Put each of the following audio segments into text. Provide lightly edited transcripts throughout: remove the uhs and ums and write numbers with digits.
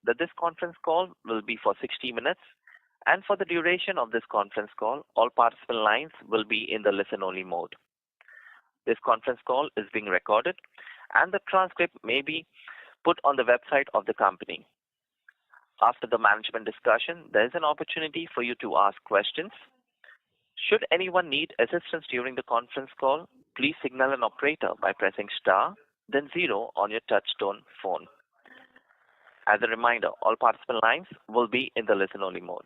that this conference call will be for 60 minutes, and for the duration of this conference call, all participant lines will be in the listen-only mode. This conference call is being recorded, and the transcript may be put on the website of the company. After the management discussion, there is an opportunity for you to ask questions. Should anyone need assistance during the conference call, please signal an operator by pressing star, then 0 on your touchtone phone. As a reminder, all participant lines will be in the listen-only mode.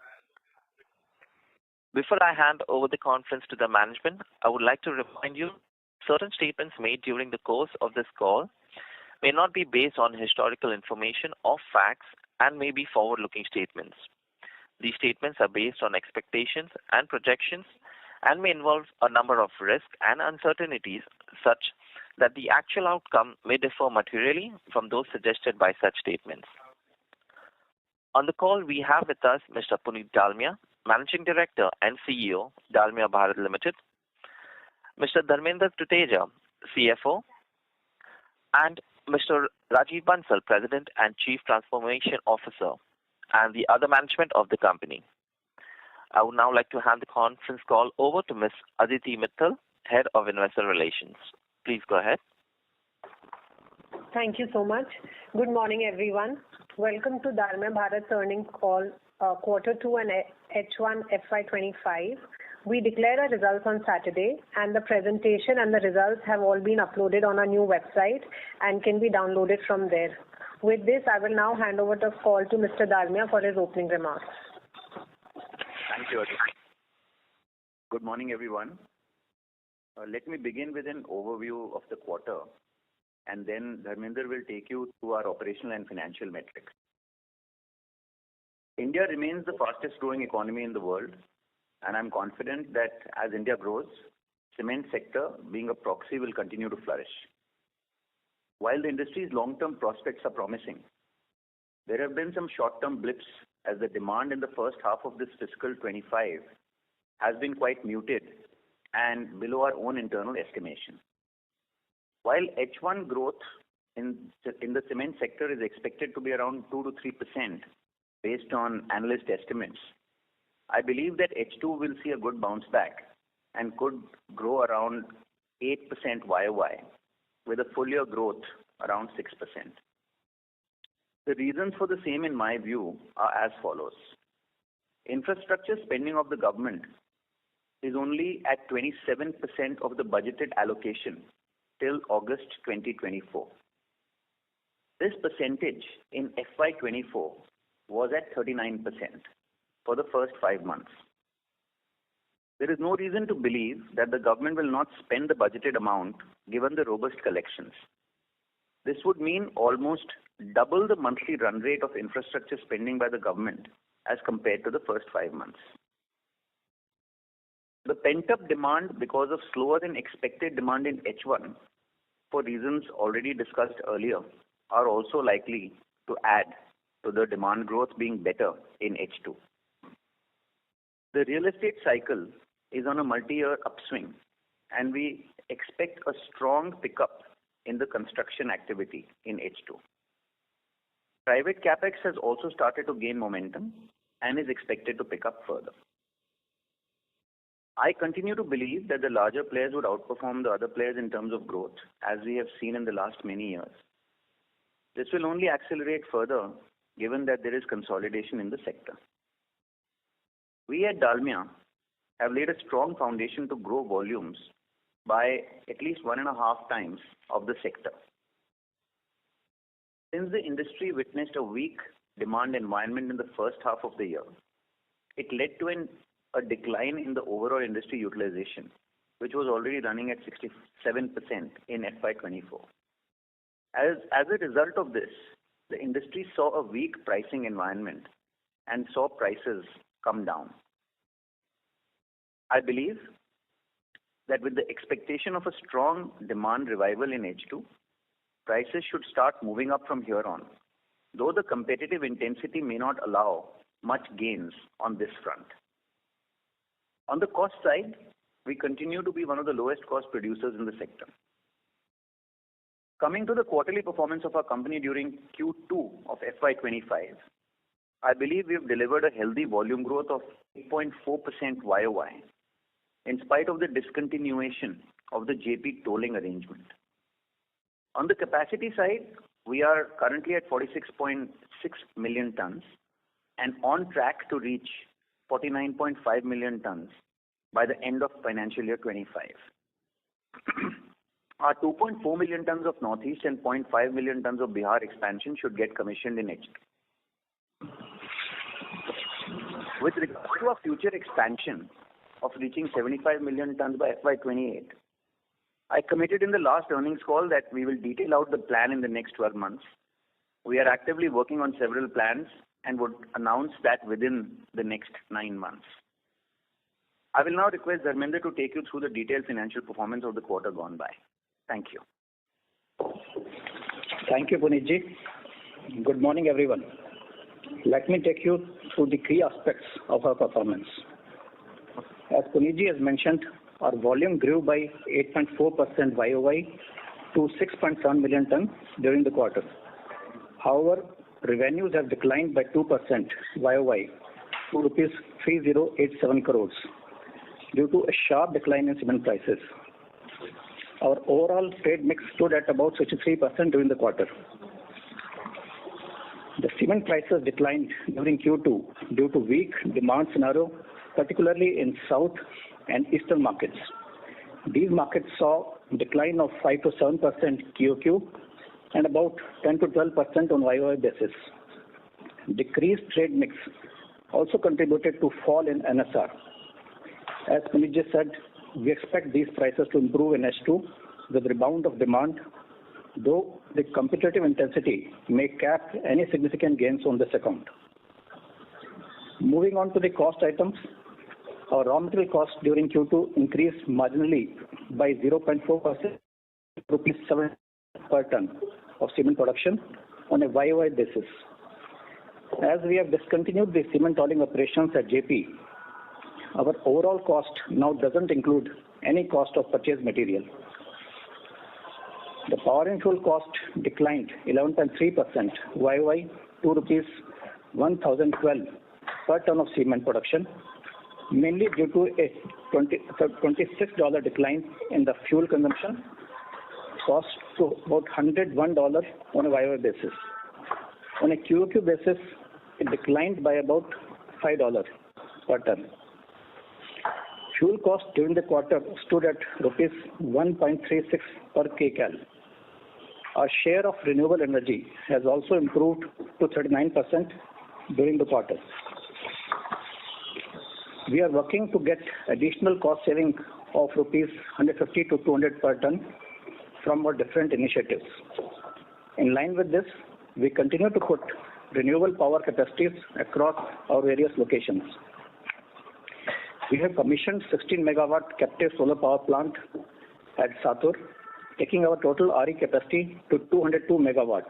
Before I hand over the conference to the management, I would like to remind you certain statements made during the course of this call may not be based on historical information or facts and may be forward-looking statements. These statements are based on expectations and projections and may involve a number of risks and uncertainties such that the actual outcome may differ materially from those suggested by such statements. On the call, we have with us Mr. Puneet Dalmia, Managing Director and CEO, Dalmia Bharat Limited, Mr. Dharmender Tuteja, CFO, and Mr. Rajiv Bansal, President and Chief Transformation Officer, and the other management of the company. I would now like to hand the conference call over to Ms. Aditi Mittal, Head of Investor Relations. Please go ahead. Thank you so much. Good morning, everyone. Welcome to Dalmia Bharat's earnings call, Q2 and H1 FY25. We declared our results on Saturday, and the presentation and the results have all been uploaded on our new website and can be downloaded from there. With this, I will now hand over the call to Mr. Dalmia for his opening remarks. Thank you, Aditi. Good morning, everyone. Let me begin with an overview of the quarter, and then Dharmender will take you through our operational and financial metrics. India remains the fastest growing economy in the world, and I'm confident that as India grows, cement sector, being a proxy, will continue to flourish. While the industry's long-term prospects are promising, there have been some short-term blips as the demand in the first half of this fiscal 25 has been quite muted and below our own internal estimation. While H1 growth in the cement sector is expected to be around 2 to 3% based on analyst estimates, I believe that H2 will see a good bounce back and could grow around 8% YOY with a full year growth around 6%. The reasons for the same, in my view, are as follows. Infrastructure spending of the government is only at 27% of the budgeted allocation till August 2024. This percentage in FY24 was at 39% for the first 5 months. There is no reason to believe that the government will not spend the budgeted amount given the robust collections. This would mean almost double the monthly run rate of infrastructure spending by the government as compared to the first 5 months. The pent-up demand because of slower than expected demand in H1, for reasons already discussed earlier, are also likely to add to the demand growth being better in H2. The real estate cycle is on a multi-year upswing, and we expect a strong pickup in the construction activity in H2. Private capex has also started to gain momentum and is expected to pick up further. I continue to believe that the larger players would outperform the other players in terms of growth, as we have seen in the last many years. This will only accelerate further given that there is consolidation in the sector. We at Dalmia have laid a strong foundation to grow volumes by at least 1.5 times of the sector. Since the industry witnessed a weak demand environment in the first half of the year, it led to a decline in the overall industry utilization, which was already running at 67% in FY24. As a result of this, the industry saw a weak pricing environment and saw prices come down. I believe that with the expectation of a strong demand revival in H2, prices should start moving up from here on, though the competitive intensity may not allow much gains on this front. On the cost side, we continue to be one of the lowest cost producers in the sector. Coming to the quarterly performance of our company during Q2 of FY25, I believe we have delivered a healthy volume growth of 8.4% YOY in spite of the discontinuation of the JP tolling arrangement. On the capacity side, we are currently at 46.6 million tons and on track to reach 49.5 million tons by the end of financial year 25. Our 2.4 million tons of Northeast and 0.5 million tons of Bihar expansion should get commissioned in H2. With regard to our future expansion of reaching 75 million tons by FY28, I committed in the last earnings call that we will detail out the plan in the next 12 months. We are actively working on several plans and would announce that within the next 9 months. I will now request Dharmender to take you through the detailed financial performance of the quarter gone by. Thank you. Thank you, Puneetji. Good morning, everyone. Let me take you through the key aspects of our performance. As Puneetji has mentioned, our volume grew by 8.4% YOY to 6.7 million tons during the quarter. However, revenues have declined by 2% YOY to rupees 3087 crores due to a sharp decline in cement prices. Our overall trade mix stood at about 63% during the quarter. The cement prices declined during Q2 due to weak demand scenario, particularly in South and Eastern markets. These markets saw a decline of 5 to 7% QOQ and about 10 to 12% on YOY basis. Decreased trade mix also contributed to fall in NSR. As Puneetji said, we expect these prices to improve in H2 with rebound of demand, though the competitive intensity may cap any significant gains on this account. Moving on to the cost items, our raw material cost during Q2 increased marginally by 0.4%, rupees 7 per ton of cement production on a YOY basis. As we have discontinued the cement tolling operations at JP, our overall cost now doesn't include any cost of purchased material. The power and fuel cost declined 11.3% YOY to rupees 1,012 per ton of cement production, mainly due to a $26 decline in the fuel consumption cost to about $101 on a YOY basis. On a QOQ basis, it declined by about $5 per ton. Fuel cost during the quarter stood at rupees 1.36 per kcal. Our share of renewable energy has also improved to 39% during the quarter. We are working to get additional cost saving of rupees 150 to 200 per ton from our different initiatives. In line with this, we continue to put renewable power capacities across our various locations. We have commissioned 16 megawatt captive solar power plant at Satur, taking our total RE capacity to 202 megawatt.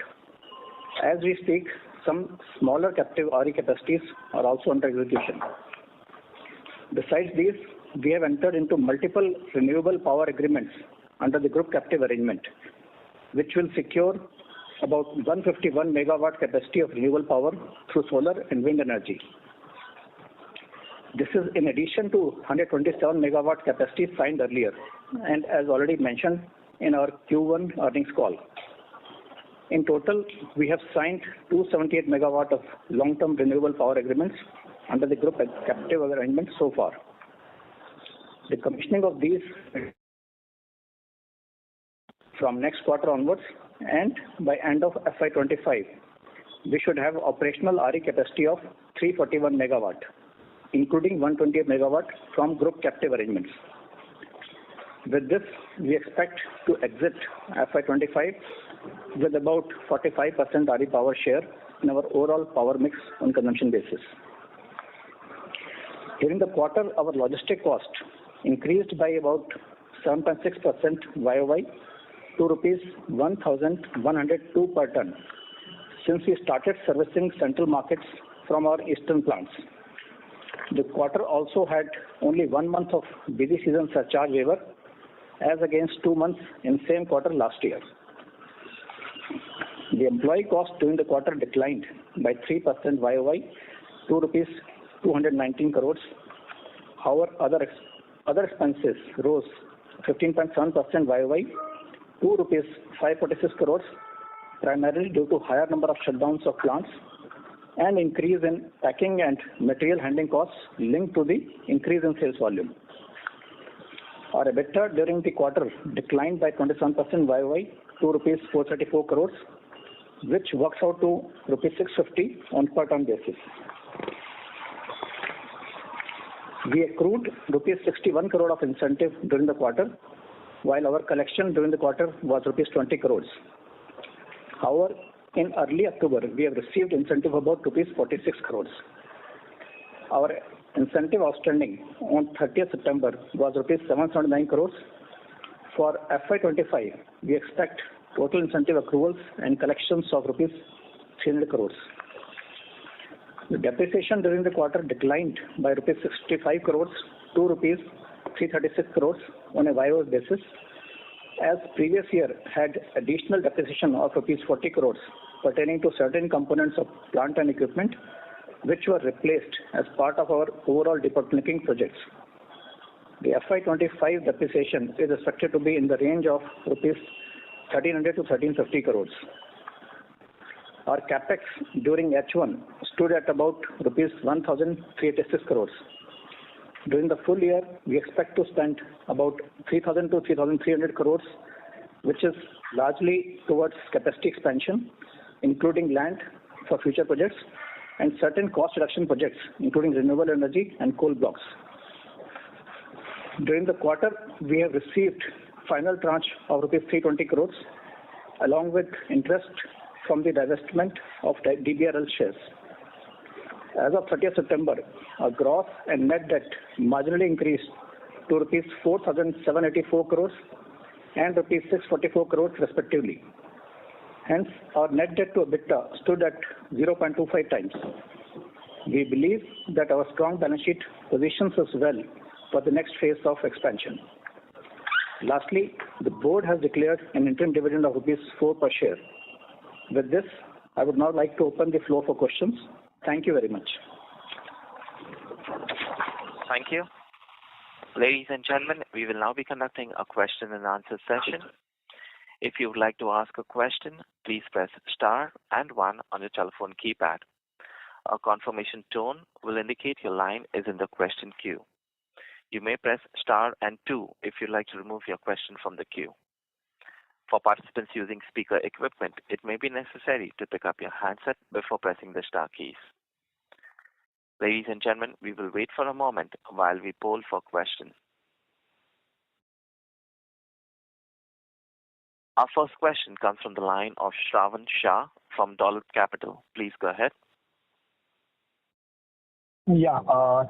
As we speak, some smaller captive RE capacities are also under execution. Besides these, we have entered into multiple renewable power agreements under the group captive arrangement, which will secure about 151 megawatt capacity of renewable power through solar and wind energy. This is in addition to 127 megawatt capacity signed earlier and as already mentioned in our Q1 earnings call. In total, we have signed 278 megawatt of long-term renewable power agreements under the group captive arrangement so far. The commissioning of these from next quarter onwards, and by end of FY25, we should have operational RE capacity of 341 megawatt, including 128 megawatt from group captive arrangements. With this, we expect to exit FY25 with about 45% RE power share in our overall power mix on consumption basis. During the quarter, our logistic cost increased by about 7.6% YOY to rupees 1,102 per ton since we started servicing central markets from our eastern plants. The quarter also had only 1 month of busy season surcharge waiver as against 2 months in same quarter last year. The employee cost during the quarter declined by 3% YOY to rupees 219 crores. However, other expenses rose 15.7% YOY to rupees 546 crores, primarily due to higher number of shutdowns of plants and increase in packing and material handling costs linked to the increase in sales volume. Our EBITDA during the quarter declined by 27% YOY to rupees 434 crores, which works out to rupees 650 on per ton basis. We accrued rupees 61 crore of incentive during the quarter, while our collection during the quarter was rupees 20 crores. However, in early October, we have received incentive about rupees 46 crores. Our incentive outstanding on 30th September was rupees 779 crores. For FY25, we expect total incentive accruals and collections of rupees 300 crores. The depreciation during the quarter declined by rupees 65 crores to rupees 336 crores on a YOY basis, as previous year had additional depreciation of rupees 40 crores pertaining to certain components of plant and equipment, which were replaced as part of our overall debottlenecking projects. The FY25 depreciation is expected to be in the range of rupees 1300 to 1350 crores. Our capex during H1 stood at about rupees 1,386 crores. During the full year, we expect to spend about 3,000 to 3,300 crores, which is largely towards capacity expansion, including land for future projects and certain cost reduction projects, including renewable energy and coal blocks. During the quarter, we have received final tranche of rupees 320 crores, along with interest from the divestment of DBRL shares. As of 30th September, our gross and net debt marginally increased to rupees 4,784 crores and rupees 644 crores respectively. Hence, our net debt to EBITDA stood at 0.25 times. We believe that our strong balance sheet positions us well for the next phase of expansion. Lastly, the board has declared an interim dividend of rupees 4 per share. With this, I would now like to open the floor for questions. Thank you very much. Thank you. Ladies and gentlemen, we will now be conducting a question and answer session. If you would like to ask a question, please press star and 1 on your telephone keypad. A confirmation tone will indicate your line is in the question queue. You may press star and 2 if you'd like to remove your question from the queue. For participants using speaker equipment, it may be necessary to pick up your handset before pressing the star keys. Ladies and gentlemen, we will wait for a moment while we poll for questions. Our first question comes from the line of Shravan Shah from Dolat Capital. Please go ahead. Yeah,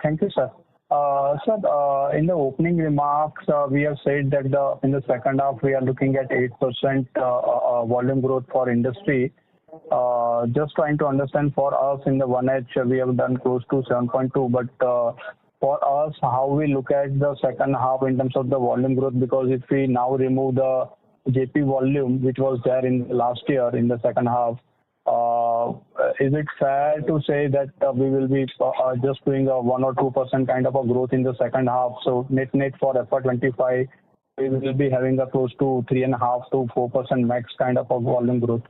thank you, sir. Sir, in the opening remarks, we have said that in the second half we are looking at 8% volume growth for industry. Just trying to understand for us in the 1H we have done close to 7.2, but for us how we look at the second half in terms of the volume growth, because if we now remove the JP volume which was there in last year in the second half, is it fair to say that we will be just doing a 1 or 2% kind of a growth in the second half? So net for FY25 we will be having a close to 3.5 to 4% max kind of a volume growth.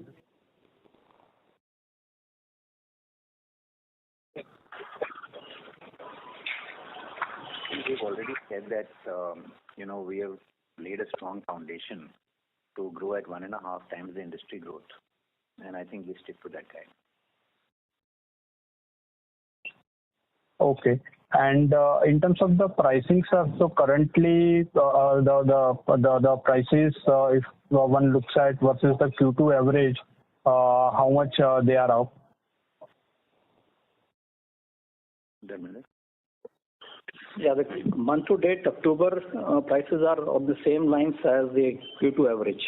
We've already said that we have laid a strong foundation to grow at 1.5 times the industry growth, and I think we stick to that guide. Okay. And in terms of the pricing, sir, so currently the prices, if one looks at versus the Q2 average, how much they are up? Yeah, the month to date October prices are of the same lines as the Q2 average.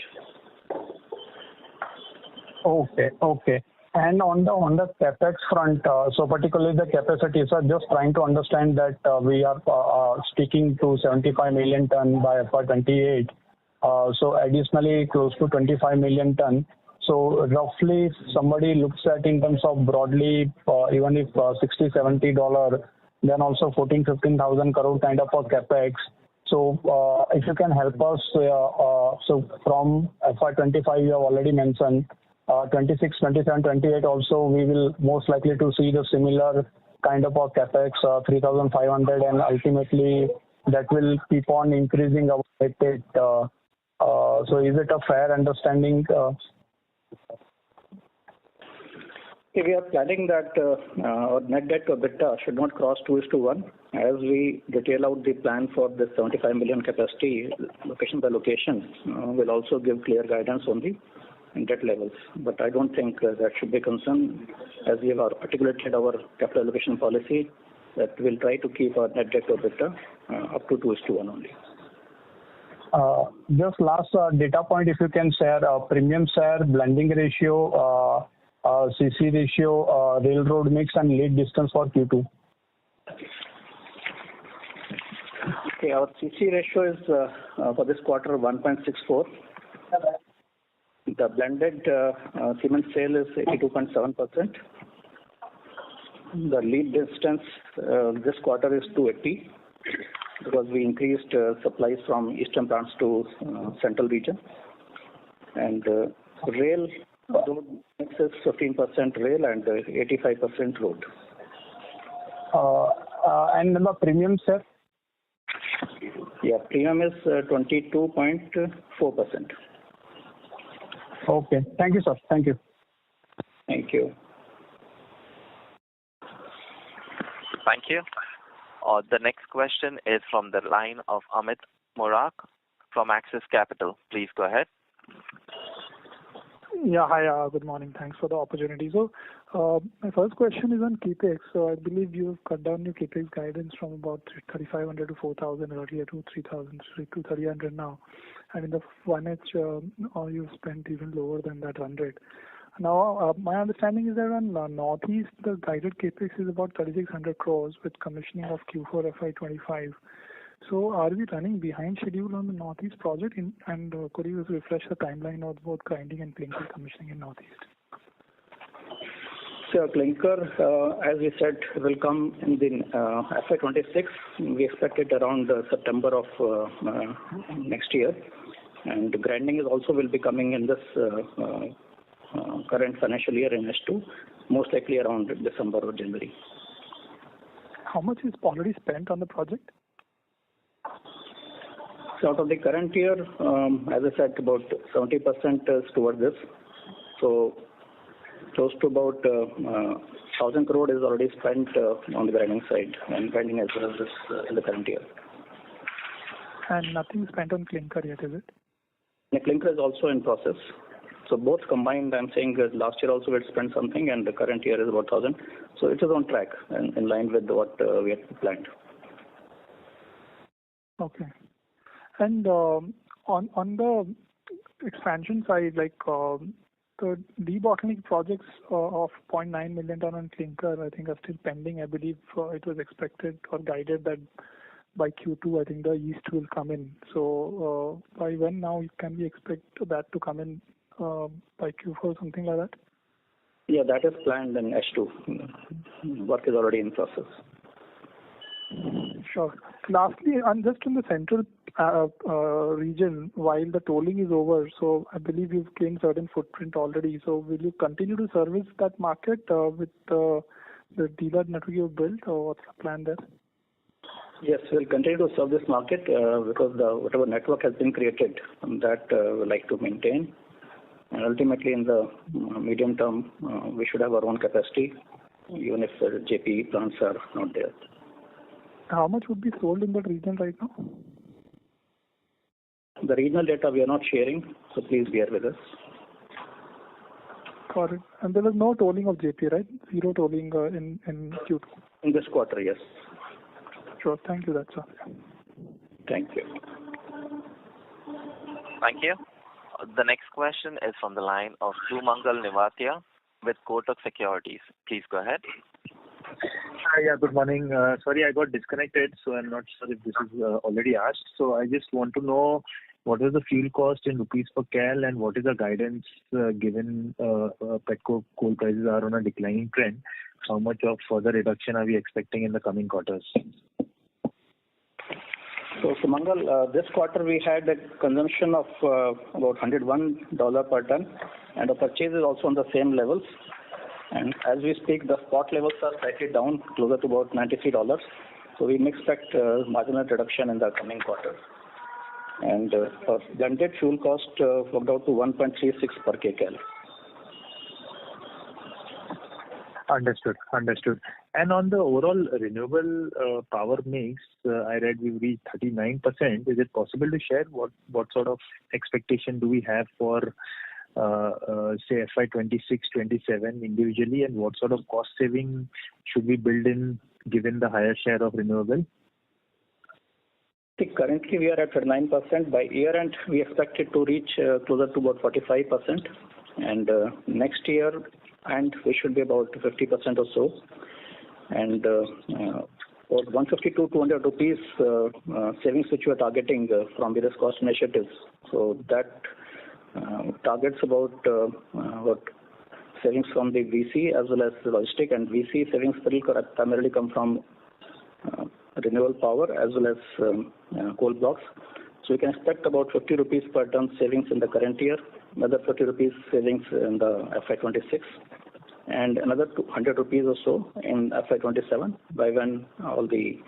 Okay. And on the capex front, so particularly the capacity, sir, just trying to understand that we are sticking to 75 million ton by FY28. So additionally close to 25 million ton. So roughly, if somebody looks at in terms of broadly, even if $60-70, then also 14,000-15,000 crore kind of a capex. So if you can help us, so from FY25 you have already mentioned, 26, 27, 28 also we will most likely to see the similar kind of a capex, 3,500, and ultimately that will keep on increasing our net debt. So is it a fair understanding? We are planning that our net debt to EBITDA should not cross 2:1. As we detail out the plan for the 75 million capacity, location by location, will also give clear guidance on the debt levels. But I don't think that should be a concern, as we have articulated our capital allocation policy, that we'll try to keep our net debt to EBITDA up to 2:1 only. Just last data point, if you can share premium share, blending ratio, CC ratio, railroad mix, and lead distance for Q2. Okay, our CC ratio is for this quarter 1.64. The blended cement sale is 82.7%. The lead distance this quarter is 280 because we increased supplies from eastern plants to central region. And rail road mix is 15% rail and 85% road. And the premium, sir? Yeah, premium is 22.4%. Okay. Thank you, sir. Thank you. Thank you. Thank you. The next question is from the line of Amit Morak from Axis Capital. Please go ahead. Yeah, hi. Good morning. Thanks for the opportunity. So, my first question is on capex. So, I believe you've cut down your capex guidance from about 3,500 to 4,000 earlier to 3,000 to 3,300 now, and in the 1H, you've spent even lower than that 100. Now, my understanding is that on Northeast, the guided capex is about 3,600 crores with commissioning of Q4FY25. So, are we running behind schedule on the Northeast project? And could you refresh the timeline of both grinding and clinker commissioning in Northeast? So, clinker, as we said, will come in the FY26. We expect it around September of next year. And grinding is also will be coming in this current financial year in S2, most likely around December or January. How much is already spent on the project? So out of the current year, as I said, about 70% is toward this. So close to about 1,000 crore is already spent on the grinding side, and grinding as well as this in the current year. And nothing spent on clinker yet, is it? The clinker is also in process. So both combined, I'm saying last year also we had spent something, and the current year is about 1,000. So it is on track and in line with what we had planned. Okay. And on the expansion side, like the debottlenecking projects of 0.9 million ton on clinker, I think are still pending. I believe it was expected or guided that by Q2, I think the east will come in. So by when now can we expect that to come in by Q4, something like that? Yeah, that is planned in S2. Work is already in process. Sure. Lastly, just in the central region, while the tolling is over, so I believe you've gained certain footprint already. So will you continue to service that market with the dealer network you've built, or what's the plan there? Yes, we'll continue to serve this market because whatever network has been created, that we'd like to maintain. And ultimately, in the medium term, we should have our own capacity, even if the JP plants are not there. How much would be sold in that region right now? The regional data we are not sharing, so please bear with us. Got it. And there was no tolling of JP, right? Zero tolling in Q2. In this quarter, yes. Sure. Thank you. That's all. Thank you. Thank you. The next question is from the line of Sumangal Nevatia with Kotak Securities. Please go ahead. Hi, yeah, good morning. Sorry, I got disconnected, so I'm not sure if this is already asked. So I just want to know what is the fuel cost in rupees per cal, and what is the guidance given petcoke coal prices are on a declining trend? How much of further reduction are we expecting in the coming quarters? So, Sumangal, this quarter we had a consumption of about $101 per ton, and the purchase is also on the same levels. And as we speak, the spot levels are slightly down, closer to about $93. So we may expect marginal reduction in the coming quarter. And blended fuel cost worked out to 1.36 per kcal. Understood. And on the overall renewable power mix, I read we reached 39%. Is it possible to share what sort of expectation do we have for say FY26-27 individually, and what sort of cost saving should we build in given the higher share of renewable? Currently we are at 39%. By year end we expect it to reach closer to about 45%, and next year and we should be about 50% or so. And about 150 to 200 rupees savings which we are targeting from various cost initiatives. So that targets about savings from the VC as well as the logistic, and VC savings will primarily come from renewable power as well as coal blocks. So we can expect about 50 rupees per ton savings in the current year, another 50 rupees savings in the FY26, and another 200 rupees or so in FY27 by when all the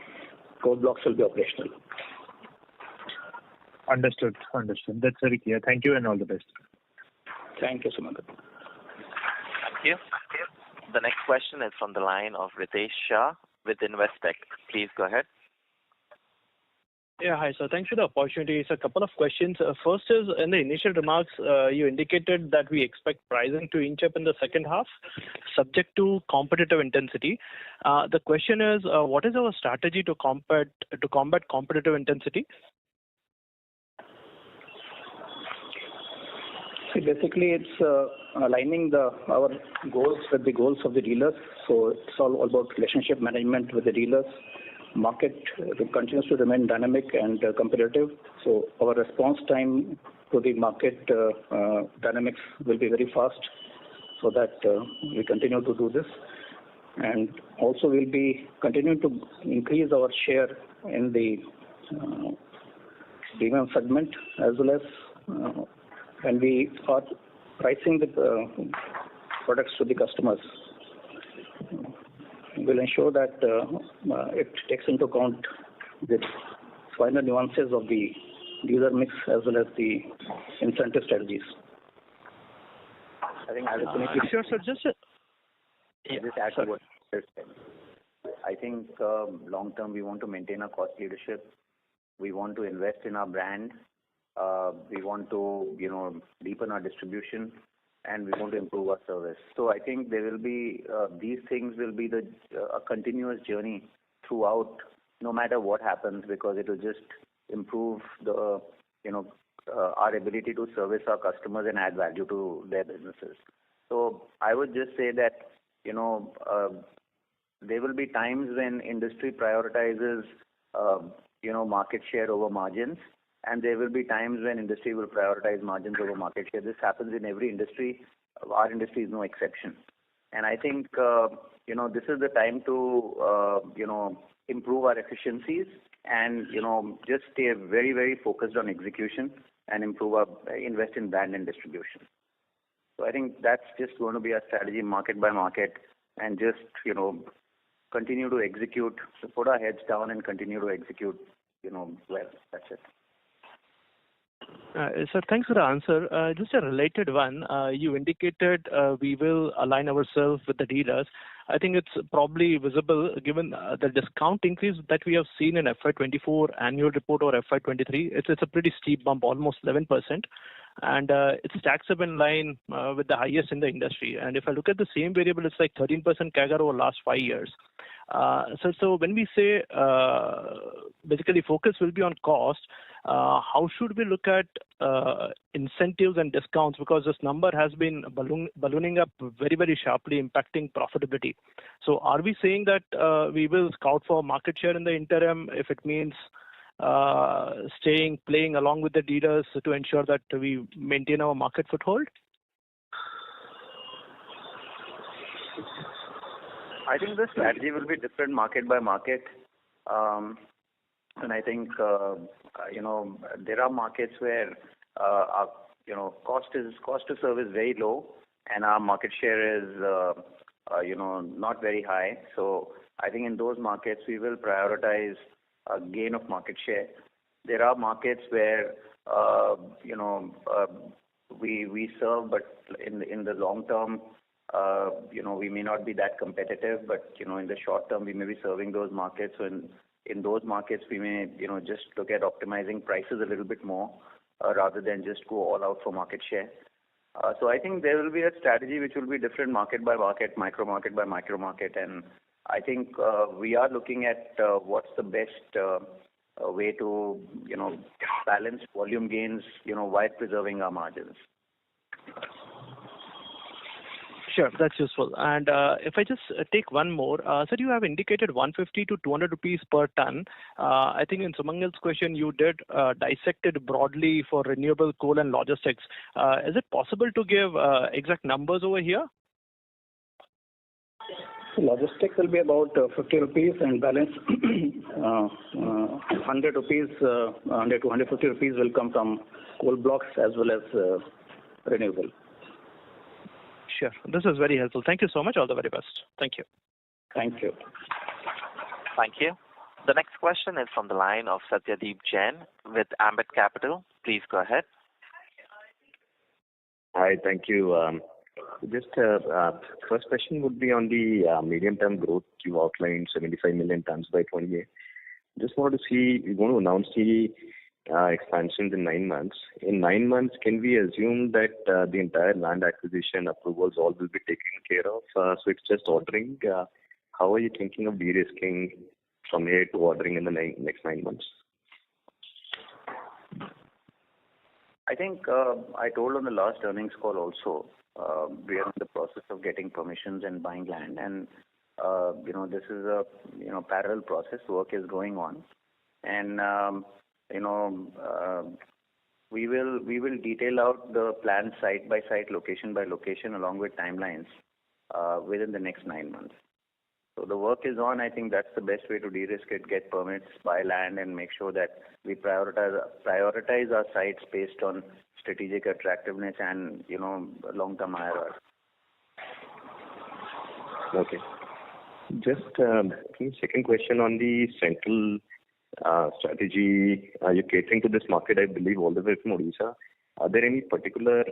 coal blocks will be operational. Understood. That's very clear. Thank you and all the best. Thank you, Sumangal. Thank you. The next question is from the line of Ritesh Shah with Investec. Please go ahead. Yeah, hi, sir. Thanks for the opportunity. So a couple of questions. First is, in the initial remarks, you indicated that we expect pricing to inch up in the second half, subject to competitive intensity. The question is, what is our strategy to combat competitive intensity? See, basically, it's aligning our goals with the goals of the dealers. So it's all about relationship management with the dealers. Market continues to remain dynamic and competitive. So our response time to the market dynamics will be very fast, so that we continue to do this. And also we'll be continuing to increase our share in the premium segment, as well as when we are pricing the products to the customers. We'll ensure that it takes into account the finer nuances of the dealer mix as well as the incentive strategies. I think sure, sir. Just add to what you said. I think long term we want to maintain our cost leadership. We want to invest in our brand. We want to deepen our distribution, and we want to improve our service. So I think there will be these things will be a continuous journey throughout, no matter what happens, because it will just improve the our ability to service our customers and add value to their businesses. So I would just say that there will be times when industry prioritizes market share over margins, and there will be times when industry will prioritize margins over market share. This happens in every industry. Our industry is no exception. And I think this is the time to improve our efficiencies and just stay very, very focused on execution and invest in brand and distribution. So I think that's just going to be our strategy, market by market, and just continue to execute. So put our heads down and continue to execute well. That's it. Sir, thanks for the answer. Just a related one. You indicated we will align ourselves with the dealers. I think it's probably visible given the discount increase that we have seen in FY24 annual report or FY23. It's a pretty steep bump, almost 11%. And it stacks up in line with the highest in the industry. And if I look at the same variable, it's like 13% CAGR over the last 5 years. So when we say basically focus will be on cost, how should we look at incentives and discounts? Because this number has been ballooning up very, very sharply, impacting profitability. So are we saying that we will scout for market share in the interim if it means playing along with the dealers to ensure that we maintain our market foothold? I think the strategy will be different market by market. And I think, there are markets where, our, cost to serve is very low and our market share is, not very high. So I think in those markets we will prioritize a gain of market share. There are markets where, we serve, but in the long term, we may not be that competitive, but in the short term we may be serving those markets. So in those markets we may just look at optimizing prices a little bit more rather than just go all out for market share. So I think there will be a strategy which will be different market by market, micro market by micro market, and I think we are looking at what's the best way to balance volume gains while preserving our margins. Sure, that's useful. And if I just take one more, sir, you have indicated 150 to 200 rupees per ton. I think in Sumangal's question you did dissect it broadly for renewable coal and logistics. Is it possible to give exact numbers over here? Logistics will be about 50 rupees and balance 100 rupees, 100 to 150 rupees will come from coal blocks as well as renewable. Sure. This is very helpful. Thank you so much. All the very best. Thank you. Thank you. Thank you. The next question is from the line of Satyadeep Jain with Ambit Capital. Please go ahead. Hi, thank you. Just first question would be on the medium-term growth. You outlined 75 million tons by 28. Just wanted to see, you're going to announce the expansions in 9 months. In 9 months, can we assume that the entire land acquisition approvals all will be taken care of? So it's just ordering. How are you thinking of de-risking from here to ordering in the next 9 months? I think I told on the last earnings call also, we are in the process of getting permissions and buying land, and this is a parallel process. Work is going on, and we will detail out the plan site by site, location by location, along with timelines within the next 9 months. So the work is on. I think that's the best way to de-risk it, get permits, buy land, and make sure that we prioritize our sites based on strategic attractiveness and long-term IRR. Okay. Just second question on the central strategy. You're catering to this market, I believe, all the way from Odisha. Are there any particular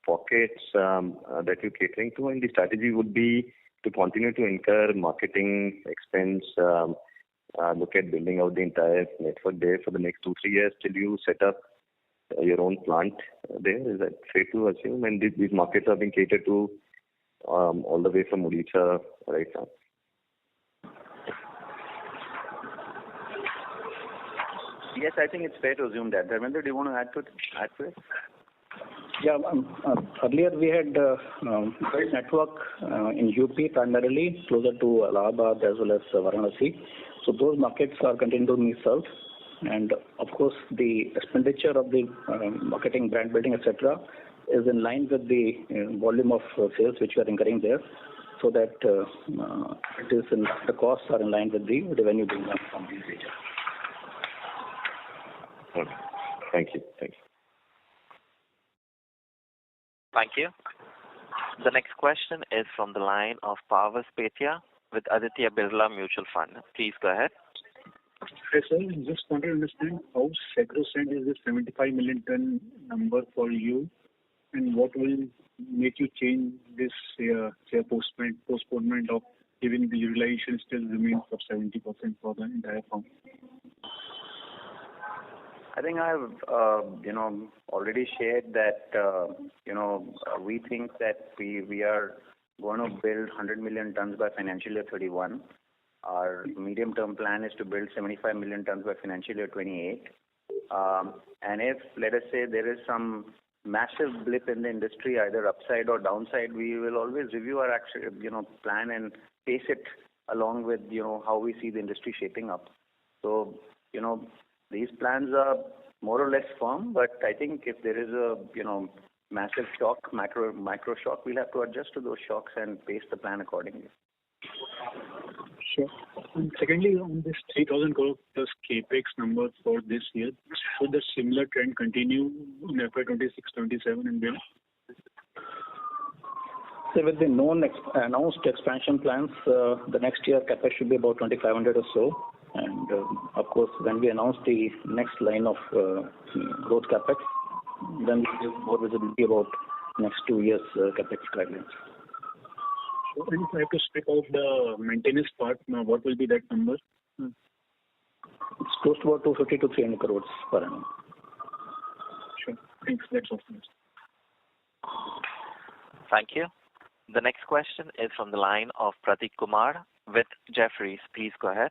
pockets that you're catering to? And the strategy would be to continue to incur marketing expense, look at building out the entire network there for the next 2-3 years till you set up your own plant there. Is that fair to assume? And these markets are being catered to all the way from Odisha right now. Yes, I think it's fair to assume that. Dharmendra, do you want to add to it? Yeah, earlier we had built network in UP primarily, closer to Allahabad as well as Varanasi. So those markets are continuing to be served. And of course, the expenditure of the marketing, brand building, etc., is in line with the volume of sales which we are incurring there, so that the costs are in line with the revenue being done from these regions. Okay. Thank you. Thank you. The next question is from the line of Pavas Petia with Aditya Birla Mutual Fund. Please go ahead. Hi, sir. Just want to understand how sacrosanct is this 75 million ton number for you, and what will make you change this postponement of giving the utilization still remains of 70% for the entire farm? I think I have, already shared that, we think that we are going to build 100 million tons by financial year 31. Our medium-term plan is to build 75 million tons by financial year 28. And if, let us say, there is some massive blip in the industry, either upside or downside, we will always review our plan and pace it along with, how we see the industry shaping up. So these plans are more or less firm, but I think if there is a, massive shock, micro shock, we'll have to adjust to those shocks and pace the plan accordingly. Sure. And secondly, on this 3,000 crore plus capex number for this year, should the similar trend continue in FY26-27 and beyond? So with the known announced expansion plans, the next year capex should be about 2,500 or so. And of course, when we announce the next line of growth capex, then we give more visibility about next 2 years capex guidelines. So, and if I have to speak of the maintenance part, now what will be that number? It's close to about 250 to 300 crores per annum. Sure. Thanks. That's all. Thank you. The next question is from the line of Prateek Kumar with Jefferies. Please go ahead.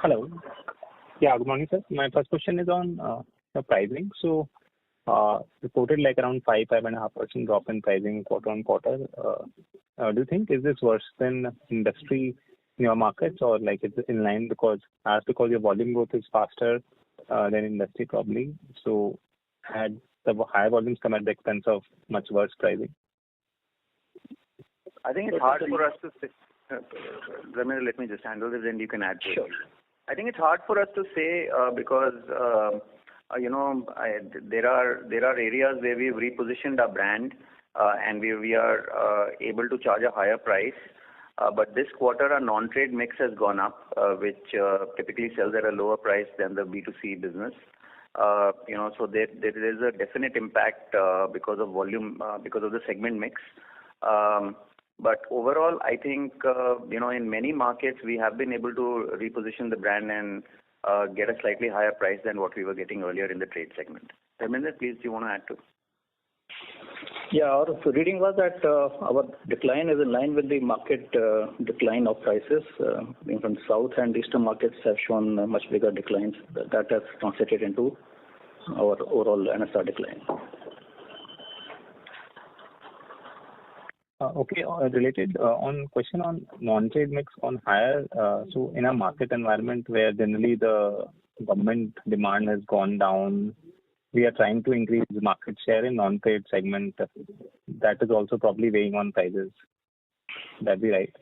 Hello. Yeah, good morning, sir. My first question is on the pricing. So, reported like around 5.5% drop in pricing quarter on quarter. Do you think is this worse than industry in your markets, or like it's in line because your volume growth is faster than industry probably? So, had the higher volumes come at the expense of much worse pricing? I think it's hard for us to say. Ramir, let me just handle this and you can add to it. Sure. I think it's hard for us to say because there are areas where we've repositioned our brand and we are able to charge a higher price. But this quarter our non-trade mix has gone up, which typically sells at a lower price than the B2C business. So there is a definite impact because of volume, because of the segment mix. But overall, I think, in many markets, we have been able to reposition the brand and get a slightly higher price than what we were getting earlier in the trade segment. Dharmendra, please, do you want to add to? Yeah, our reading was that our decline is in line with the market decline of prices. Even south and eastern markets have shown much bigger declines. That has translated into our overall NSR decline. Okay, related on question on non-trade mix on higher. So in a market environment where generally the government demand has gone down, we are trying to increase market share in non-trade segment. That is also probably weighing on prices. That be right?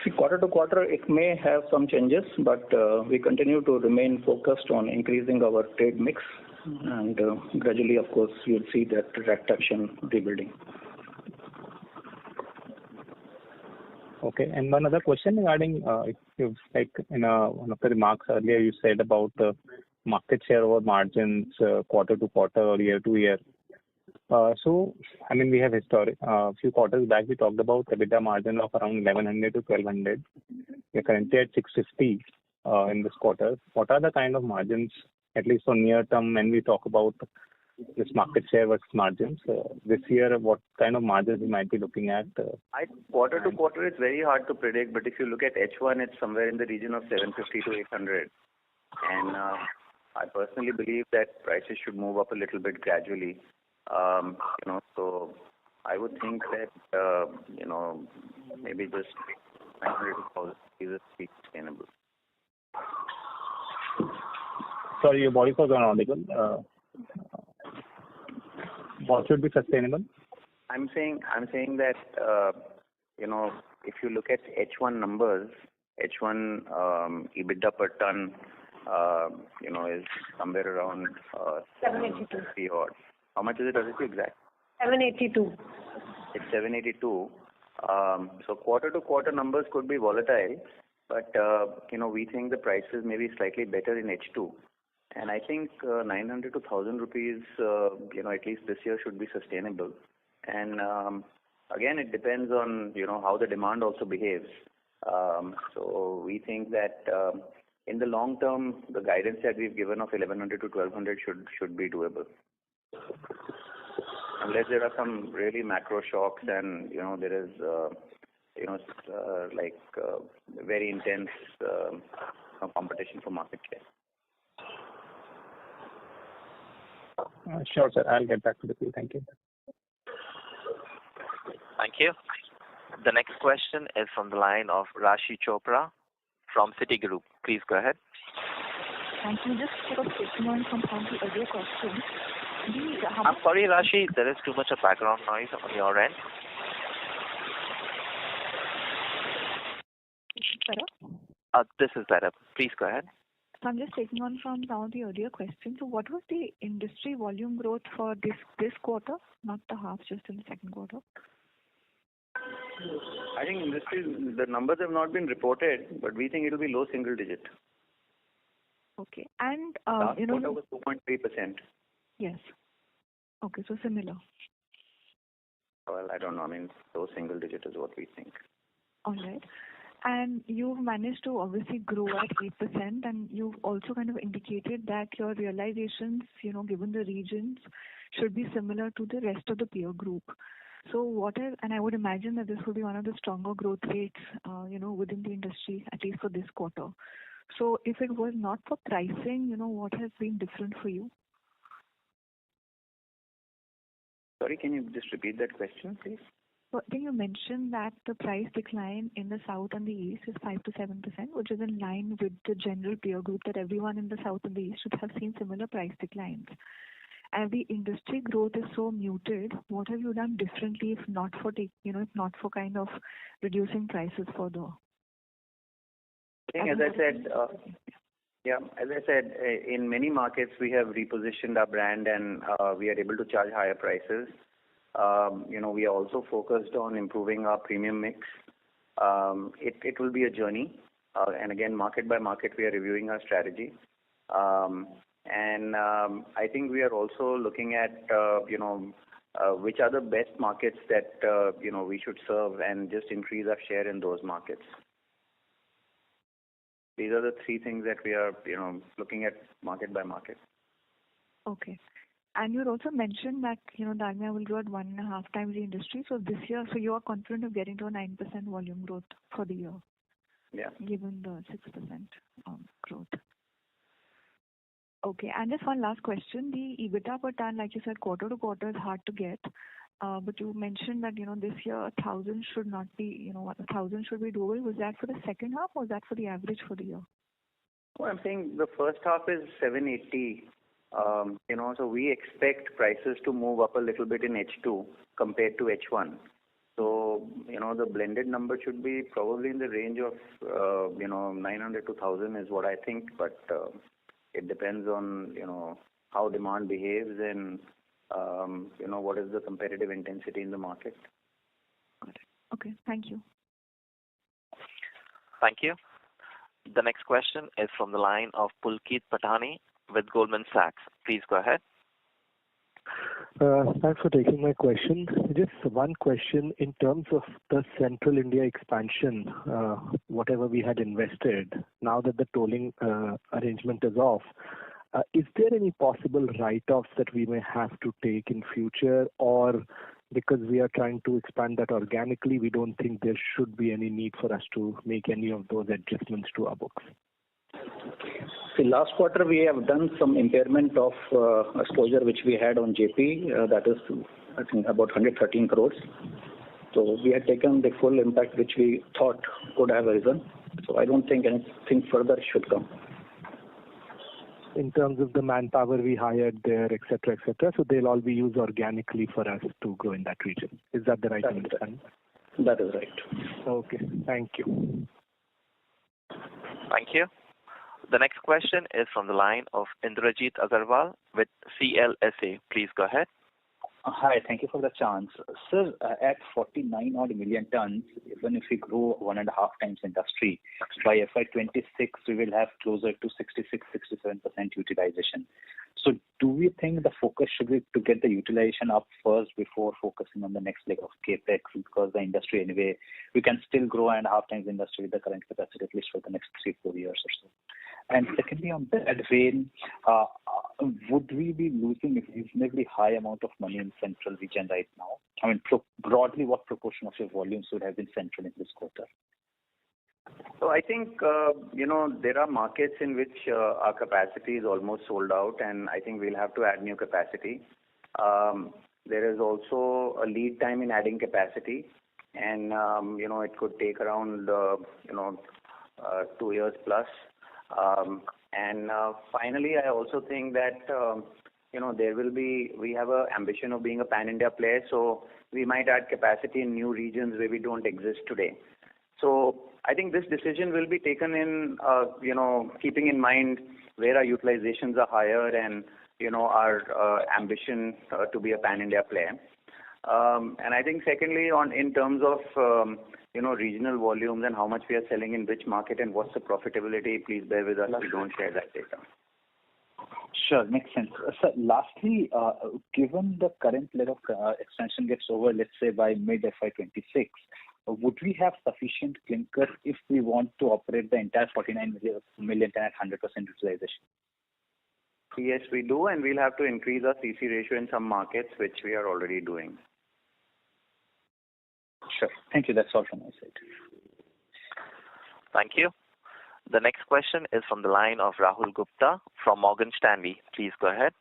See, quarter to quarter, it may have some changes, but we continue to remain focused on increasing our trade mix. And gradually, of course, you'll see that traction rebuilding. Okay, and one other question regarding, if you've, like in one of the remarks earlier, you said about market share over margins quarter to quarter or year to year. So, I mean, we have a few quarters back, we talked about EBITDA margin of around 1,100 to 1,200. We're currently at 650 in this quarter. What are the kind of margins, at least for near term, when we talk about this market share versus margins? This year, what kind of margins we might be looking at? Quarter to quarter, it's very hard to predict, but if you look at H1, it's somewhere in the region of 750 to 800. And I personally believe that prices should move up a little bit gradually. So I would think that, maybe just 900 to 1,000 is sustainable. Sorry, your voice was unaudible. What should be sustainable? I'm saying that, if you look at H1 numbers, H1 EBITDA per ton, is somewhere around 782. Odd. How much is it? Does it exact? 782. It's 782. So quarter to quarter numbers could be volatile, but we think the prices may be slightly better in H2. And I think 900 to 1,000 rupees, at least this year should be sustainable. And again, it depends on, how the demand also behaves. So we think that in the long term, the guidance that we've given of 1,100 to 1,200 should be doable. Unless there are some really macro shocks and, there is, very intense competition for market share. Sure, sir. I'll get back to the queue. Thank you. Thank you. The next question is from the line of Rashi Chopra from Citigroup. Please go ahead. Thank you. Just sort of taking on from some of the earlier questions. I'm sorry, Rashi, there is too much of background noise on your end. Is this better? This is better. Please go ahead. So I'm just taking on from some of the earlier questions. So what was the industry volume growth for this quarter, not the half, just in the second quarter? I think the numbers have not been reported, but we think it will be low single digit. Okay. And, last quarter was 2.3%. Yes. Okay, so similar. Well, I don't know. I mean, low single digit is what we think. All right. And you've managed to obviously grow at 8%, and you've also kind of indicated that your realizations, given the regions, should be similar to the rest of the peer group. So and I would imagine that this will be one of the stronger growth rates, within the industry, at least for this quarter. So if it was not for pricing, what has been different for you? Sorry, can you just repeat that question, please? So I think you mentioned that the price decline in the south and the east is 5 to 7%, which is in line with the general peer group that everyone in the south and the east should have seen similar price declines. As the industry growth is so muted, what have you done differently if not for kind of reducing prices further? I think, as I said, in many markets we have repositioned our brand and we are able to charge higher prices. We are also focused on improving our premium mix. It will be a journey, and again, market by market, we are reviewing our strategy. And I think we are also looking at which are the best markets that we should serve and just increase our share in those markets. These are the three things that we are looking at market by market. Okay. And you also mentioned that Dalmia will grow at 1.5 times the industry. So this year, you are confident of getting to a 9% volume growth for the year. Yeah. Given the 6% growth. Okay, and just one last question. The EBITDA per ton, like you said, quarter to quarter is hard to get. But you mentioned that, this year 1,000 should not be, 1,000 should be doable. Was that for the second half or was that for the average for the year? Well, I'm saying the first half is 780. So we expect prices to move up a little bit in H2 compared to H1. So, the blended number should be probably in the range of, 900 to 1,000 is what I think. But it depends on, how demand behaves and, what is the competitive intensity in the market. Got it. Okay, thank you. Thank you. The next question is from the line of Pulkit Patani with Goldman Sachs. Please go ahead. Thanks for taking my question. Just one question in terms of the Central India expansion, whatever we had invested, now that the tolling arrangement is off, is there any possible write-offs that we may have to take in future, or because we are trying to expand that organically, we don't think there should be any need for us to make any of those adjustments to our books? See, last quarter we have done some impairment of exposure which we had on JP. That is, I think, about 113 crores. So we had taken the full impact which we thought could have arisen. So I don't think anything further should come. In terms of the manpower we hired there, et cetera, so they'll all be used organically for us to grow in that region. Is that the right understanding? That is right. Okay, thank you. Thank you. The next question is from the line of Indrajit Agarwal with CLSA. Please go ahead. Hi, thank you for the chance. Sir, at 49 odd million tons, even if we grow 1.5 times industry, by FY26 we will have closer to 66-67% utilization. So do we think the focus should be to get the utilization up first before focusing on the next leg of capex, because the industry anyway, we can still grow 1.5 times industry with the current capacity at least for the next 3-4 years or so. And secondly, on that vein, would we be losing a reasonably high amount of money in central region right now? I mean, broadly, what proportion of your volumes would have been central in this quarter? So I think, there are markets in which our capacity is almost sold out, and I think we'll have to add new capacity. There is also a lead time in adding capacity. and it could take around 2 years plus. And finally, I also think that we have an ambition of being a pan-India player, so we might add capacity in new regions where we don't exist today. So I think this decision will be taken in, keeping in mind where our utilizations are higher and, our ambition to be a pan-India player. And I think secondly, in terms of, regional volumes and how much we are selling in which market and what's the profitability, please bear with us. We don't share that data. Sure, makes sense. Sir, lastly, given the current level of expansion gets over, let's say by mid FY26, would we have sufficient clinker if we want to operate the entire 49 million ton at 100% utilization? Yes, we do, and we'll have to increase our CC ratio in some markets, which we are already doing. Sure. Thank you. That's all from my side. Thank you. The next question is from the line of Rahul Gupta from Morgan Stanley. Please go ahead.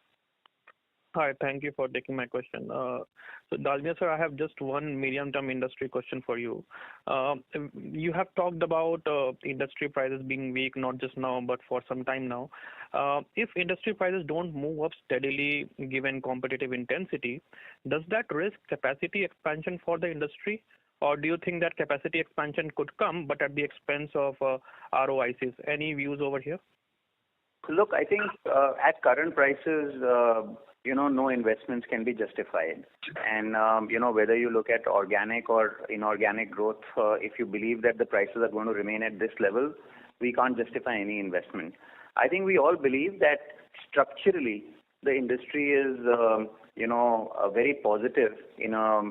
Hi, thank you for taking my question. So, Dalmia sir, I have just one medium-term industry question for you. You have talked about industry prices being weak, not just now, but for some time now. If industry prices don't move up steadily given competitive intensity, does that risk capacity expansion for the industry? Or do you think that capacity expansion could come, but at the expense of ROICs? Any views over here? Look, I think at current prices, no investments can be justified. And, whether you look at organic or inorganic growth, if you believe that the prices are going to remain at this level, we can't justify any investment. I think we all believe that structurally the industry is, very positive in a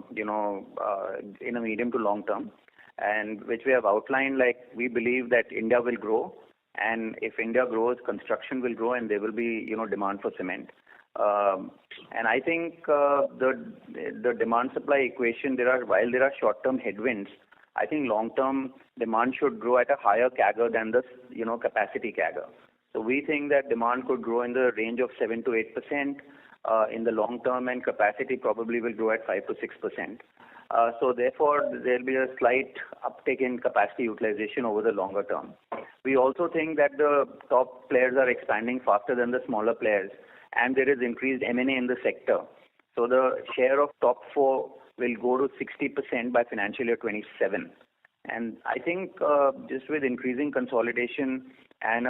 medium to long term, and which we have outlined. Like, we believe that India will grow, and if India grows, construction will grow, and there will be, demand for cement. And I think the demand supply equation, while there are short term headwinds, I think long term demand should grow at a higher CAGR than the capacity CAGR. So we think that demand could grow in the range of 7 to 8% in the long term, and capacity probably will grow at 5 to 6%. So therefore, there will be a slight uptick in capacity utilization over the longer term. We also think that the top players are expanding faster than the smaller players, and there is increased M&A in the sector. So the share of top four will go to 60% by financial year 27. And I think just with increasing consolidation and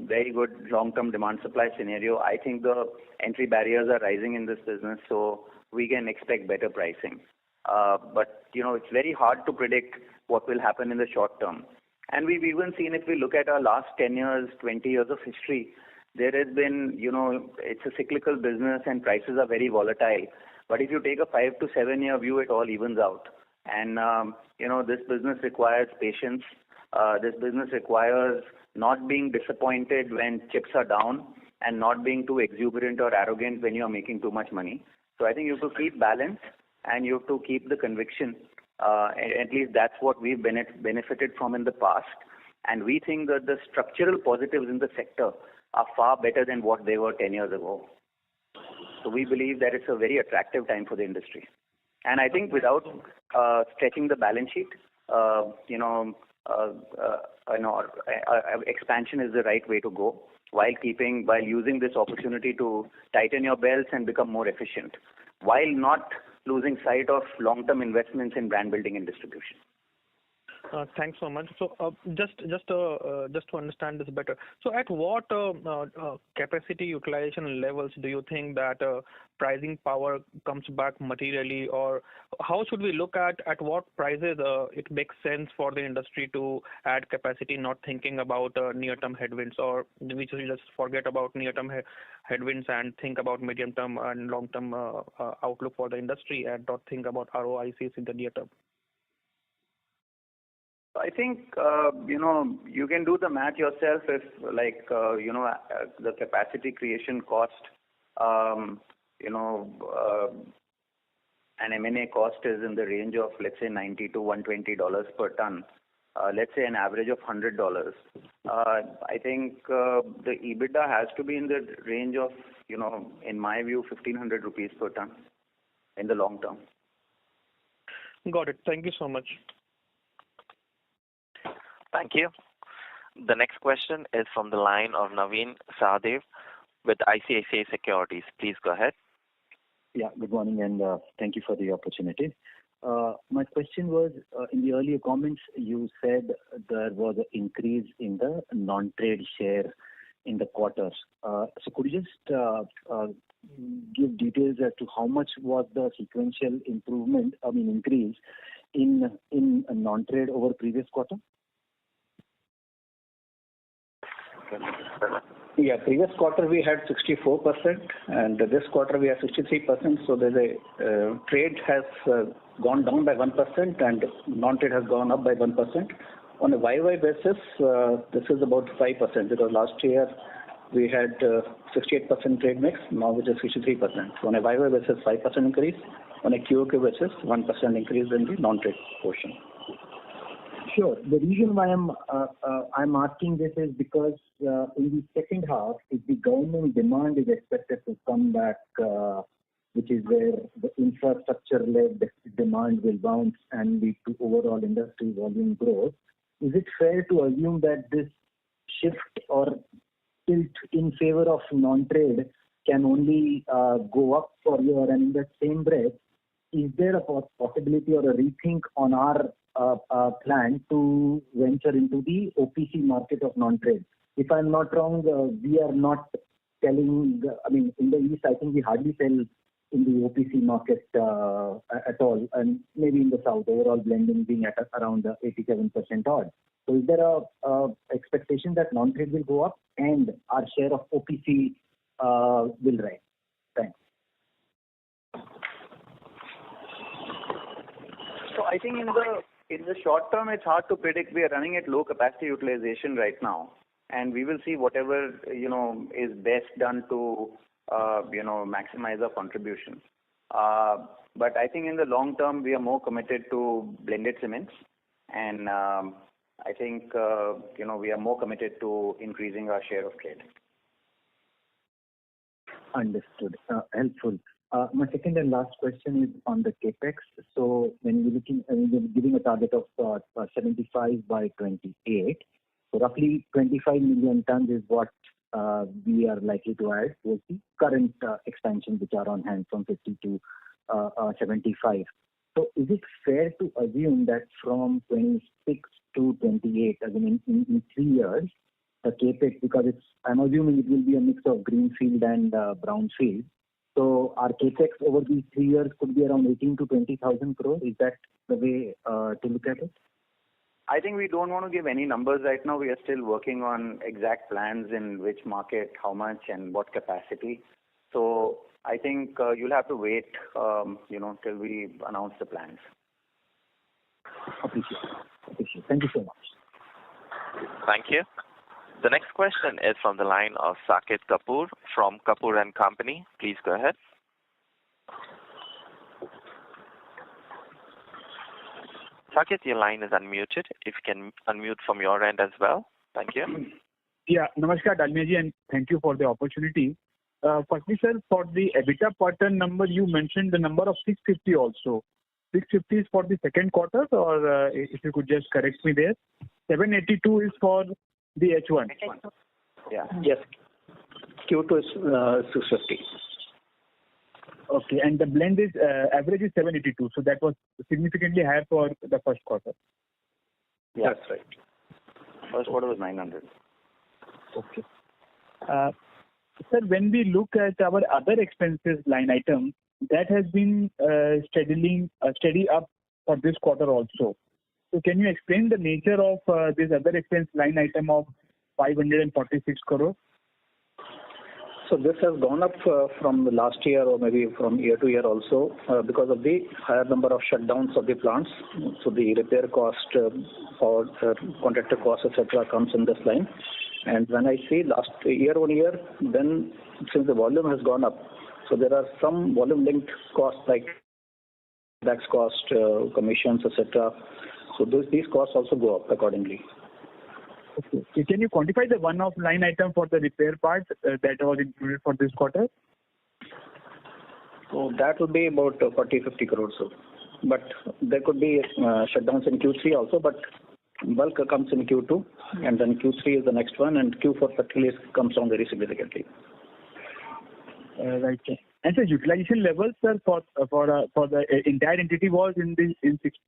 very good long-term demand supply scenario, I think the entry barriers are rising in this business, so we can expect better pricing. But it's very hard to predict what will happen in the short term. And we've even seen, if we look at our last 10 years, 20 years of history, there has been, it's a cyclical business and prices are very volatile. But if you take a 5 to 7 year view, it all evens out. And, this business requires patience. This business requires not being disappointed when chips are down and not being too exuberant or arrogant when you are making too much money. So I think you have to keep balance and you have to keep the conviction. At least that's what we've benefited from in the past. And we think that the structural positives in the sector are far better than what they were 10 years ago. So we believe that it's a very attractive time for the industry. And I think without stretching the balance sheet, expansion is the right way to go while using this opportunity to tighten your belts and become more efficient, while not losing sight of long-term investments in brand building and distribution. Thanks so much. So just to understand this better, so at what capacity utilization levels do you think that pricing power comes back materially, or how should we look at what prices it makes sense for the industry to add capacity, not thinking about near-term headwinds, or we should just forget about near-term headwinds and think about medium-term and long-term outlook for the industry and not think about ROICs in the near term? I think, you can do the math yourself if, the capacity creation cost, an M&A cost is in the range of, let's say, $90 to $120 per ton. Let's say an average of $100. I think the EBITDA has to be in the range of, in my view, 1,500 rupees per ton in the long term. Got it. Thank you so much. Thank you. The next question is from the line of Naveen Sahadev with ICICI Securities. Please go ahead. Yeah, good morning, and thank you for the opportunity. My question was, in the earlier comments, you said there was an increase in the non-trade share in the quarter. So could you just give details as to how much was the sequential increase in non-trade over previous quarter? Yeah, previous quarter we had 64%, and this quarter we have 63%. So there's a trade has gone down by 1%, and non-trade has gone up by 1%. On a YY basis, this is about 5%, because last year we had 68% trade mix, now it is 63%. So on a YY basis, 5% increase. On a QOQ basis, 1% increase in the non-trade portion. Sure. The reason why I'm asking this is because in the second half, if the government demand is expected to come back, which is where the infrastructure-led demand will bounce and lead to overall industry volume growth, is it fair to assume that this shift or tilt in favor of non-trade can only go up for you? And in the same breath, is there a possibility or a rethink on our plan to venture into the OPC market of non-trade? If I'm not wrong, we are not selling, in the East, I think we hardly sell in the OPC market at all, and maybe in the South, overall blending being at around 87% odd. So is there a expectation that non-trade will go up and our share of OPC will rise? Thanks. So I think in the short term, it's hard to predict. We are running at low capacity utilization right now, and we will see whatever is best done to maximize our contribution. But I think in the long term, we are more committed to blended cements, and I think we are more committed to increasing our share of trade. Understood. Helpful. My second and last question is on the capex. So when we're giving a target of 75 by 28, so roughly 25 million tons is what we are likely to add with the current expansions which are on hand from 50 to 75. So is it fair to assume that from 26 to 28, as in 3 years, the capex, because I'm assuming it will be a mix of greenfield and brownfield, so our capex over these 3 years could be around 18 to 20,000 crores. Is that the way to look at it? I think we don't want to give any numbers right now. We are still working on exact plans in which market, how much, and what capacity. So I think you'll have to wait, till we announce the plans. Appreciate. Thank you so much. Thank you. The next question is from the line of Saket Kapoor from Kapoor & Company. Please go ahead. Saket, your line is unmuted. If you can unmute from your end as well. Thank you. Yeah, Namaskar, Dalmia ji, and thank you for the opportunity. Firstly, sir, for the EBITDA per ton number, you mentioned the number of 650 also. 650 is for the second quarter, or if you could just correct me there. 782 is for the H1. Yeah. Yes. Q2 is 650. Okay, and the blend is average is 782, so that was significantly higher for the first quarter. Yeah, that's right. First quarter was 900. Okay. Sir, when we look at our other expenses line item, that has been steady up for this quarter also. So can you explain the nature of this other expense line item of 546 crore? So this has gone up from the last year or maybe from year to year also because of the higher number of shutdowns of the plants. So the repair cost or contractor cost, etc., comes in this line. And when I see last year on year, then since the volume has gone up, so there are some volume linked costs like tax cost, commissions, etc. So these costs also go up accordingly. Okay. Can you quantify the one-off line item for the repair part that was included for this quarter? So that will be about 40-50 crores. but there could be shutdowns in Q3 also, but bulk comes in Q2, and then Q3 is the next one, and Q4 particularly comes down very significantly. Right. And so utilization levels, sir, for the entire entity was